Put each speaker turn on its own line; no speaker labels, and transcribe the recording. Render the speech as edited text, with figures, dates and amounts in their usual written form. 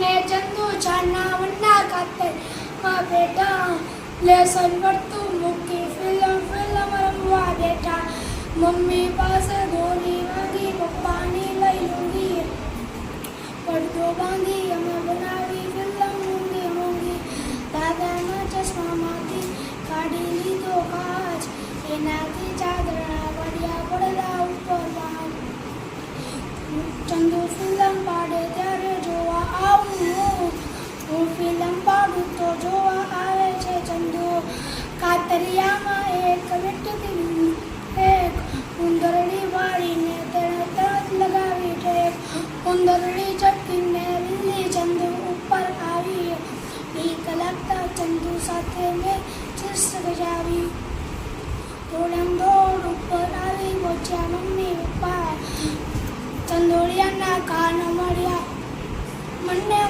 ने चंदू छाना वन्ना खाते माँ बेटा लेसन करतू मुक्की फिल्म रमवा बेटा मम्मी पास धोनी मांगी पप्पा नी लई लूंगी પડદો બાંધી અમે બનાવી ફિલ્મ મૂંગી મૂંગી દાદાના ચશ્મામાંથી કાઢી લીધો કાચ એનાથી ચાદરના પડ્યા પડદા ઉપર વાળ ચંદુ ફિલ્મ પાડે ત્યારે જોવા આવું હું ફિલ્મ પાડું તો જોવા આવે છે ચંદુ કાતરિયામાં એક વેટતી એક ઉંદરડી વાળીને તેણે તરત લગાવી ઠેક ઉંદરડી ચટકીને લીલી ચંદુ ઉપર આવી બીક લાગતા ચંદુ સાથે મેં ચીસ ગજાવી દોડમ દોડ ઉપર આવી પહોંચ્યા મમ્મી પપ્પા ચંદોડિયાના કાન મળ્યા મને